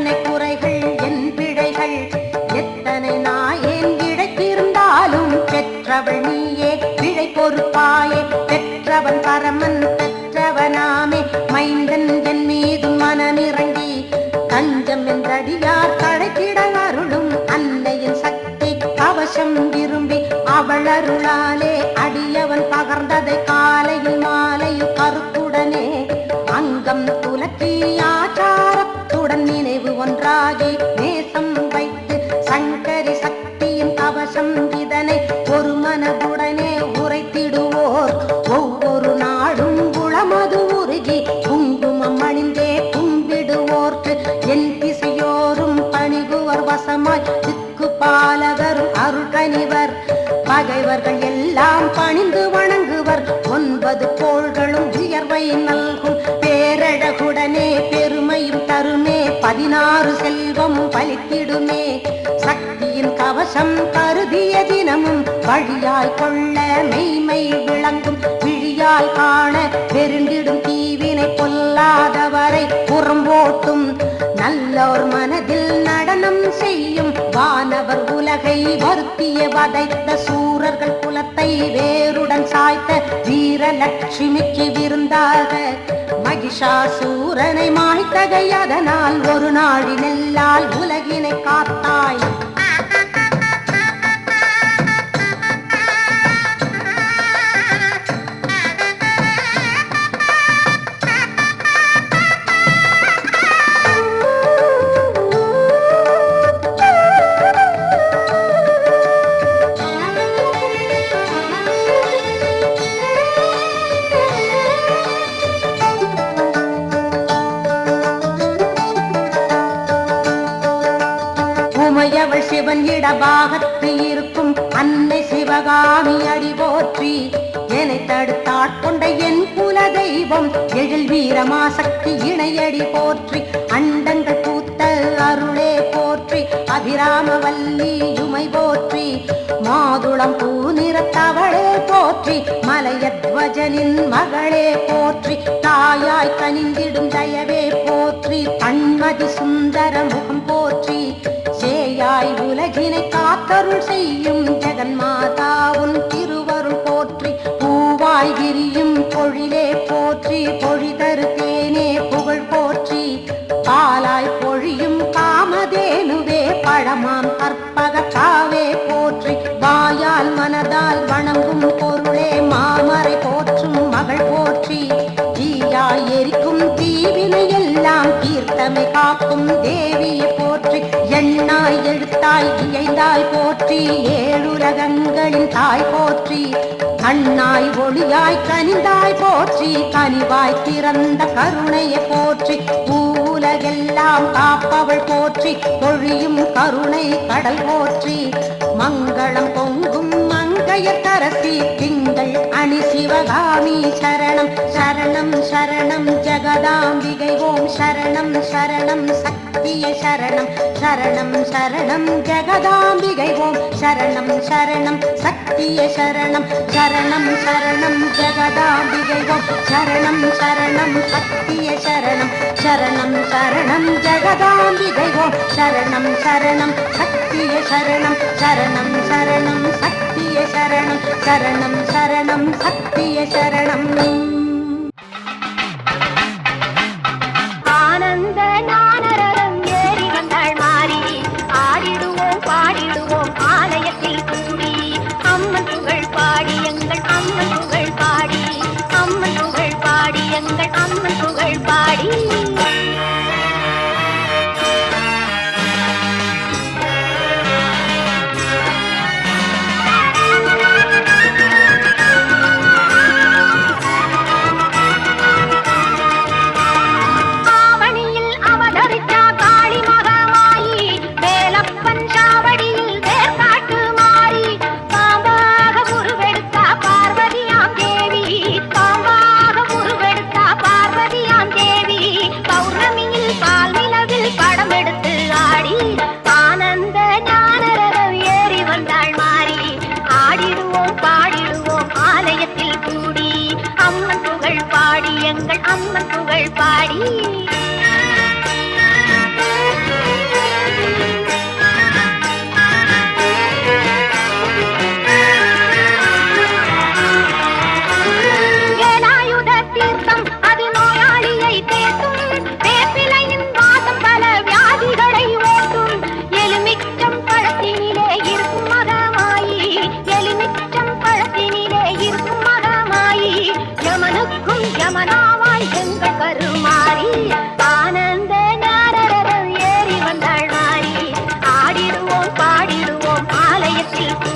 எத்தனை குறைகள் என் பிழைகள் எத்தனை நாயேன் இழைத்திருந்தாலும் பெற்றவள் நீயே பிழை பொறுப்பாயே பெற்றவன் பரமன் பெற்றவனாமே மைந்தன் என் மீது மனமிறங்கி தஞ்சம் என்றடியார் கடைக்கிட அருளும் அன்னையின் சக்தி கவசம் விரும்பி அவள் அருளாலே அடியவன் பகர்ந்ததை காலையில் மாலையில் கருத்துடனே அங்கம் துலக்கி ஆச்சாரத்துடன் நினைவு ஒன்றாகி நேசம் வைத்து சங்கரி சக்தியின் கவசம் இதனை ஒரு மனதுடனே உரைத்திடுவோர் ஒவ்வொரு நாடும் குளமது உருகி குங்குமம் அணிந்தே கும்பிடுவோர்க்கு என் திசையோரும் பணிகுவர் வசமாய் திக்கு பாலகரும் அருள்கனிவர் பகைவர்கள் எல்லாம் பணிந்து வணங்குவர் 9 கோள்களும் உயர்வை நல்கும் பேரழகுடனே பெருமையும் தருமே 16 செல்வம் பலித்திடுமே சக்தியின் கவசம் கருதிய தினமும் வழியாய் கொள்ள மெய்மை விளங்கும் விழியால் காண பெருந்திடும் தீவினை பொல்லாதவரை புறம்போட்டும் நல்லோர் மனதில் நடனம் செய்யும் வானவர் உலகை வருத்திய வதைத்த சூரர்கள் குலத்தை வேருடன் சாய்த்த வீரலட்சுமிக்கு விருந்தாக மகிஷாசூரனை மாய்த்தகை அதனால் ஒரு நாடி நெல்லால் உலகினை காத்தாய் உமையவள் சிவன் இடபாகத்து இருக்கும் அன்னை சிவகாமி அடி போற்றி என்னை தடுத்தாட்கொண்ட என் குல தெய்வம் எழில் வீரமாசக்தி இணையடி போற்றி அண்டங்கள் பூத்த அருளே போற்றி அபிராமவல்லி உமை போற்றி மாதுளம் பூநிறத்தவளே போற்றி மலையத்வஜனின் மகளே போற்றி தாயாய் கனிந்திடும் தயவே போற்றி தன்மதி சுந்தர முகம் போற்றி சேயாய் உலகினை காத்தருள் செய்யும் ஜெகன்மாதாவுன் திருவருள் போற்றி பூவாய் விரியும் பொழிலே போற்றி பொழிதரு தேனே புகழ் போற்றி பாலாய் பொழியும் காமதேனுவே பழமாம் கற்பக காவே போற்றி வாயால் மனதால் வணங்கும் பொருளே மாமரை போற்றும் மகள் போற்றி தீயாய் எரிக்கும் தீவினை எல்லாம் தீர்த்தமை காக்கும் தேவியை போற்றி எண்ணாய் எழுத்தாய் இயைந்தாய் போற்றி ஏழுலகங்களின் தாய் போற்றி கண்ணாய் ஒளியாய் கனிந்தாய் போற்றி கனிவாய் திறந்த கருணையை போற்றி பூவுலகெல்லாம் காப்பவள் போற்றி பொழியும் கருணை கடல் போற்றி மங்களம் பொங்கும் மங்கையர்க்கரசி திங்கள் அணி சிவகாமி சரணம் சரணம் சரணம் ஜெகதாம்பிகை ஓம் சரணம் சரணம் சக்திய சரணம் சரணம் சரணம் ஜெகதாம்பிகை ஓம் சரணம் சரணம் சக்திய சரணம் சரணம் சரணம் ஜெகதாம்பிகை ஓம் சரணம் சரணம் சக்திய சரணம் சரணம் சரணம் ஜெகதாம்பிகை ஓம் சரணம் சரணம் சக்திய சரணம் சரணம் சரணம் சக்திய சரணம் சரணம் சரணம் சக்திய சரணம் ஆனந்த ஞானரதம் ஏறி வந்தாள் மாறி ஆடிடுவோம் பாடிடுவோம் ஆலயத்தில் கூடி அம்மன் புகழ் பாடி எங்கள் அம்மன் புகழ் பாடி அம்மன் புகழ் பாடி எங்கள் அம்மன் புகழ் பாடி அம்மன் புகழ் பாடி ஆலயத்தில்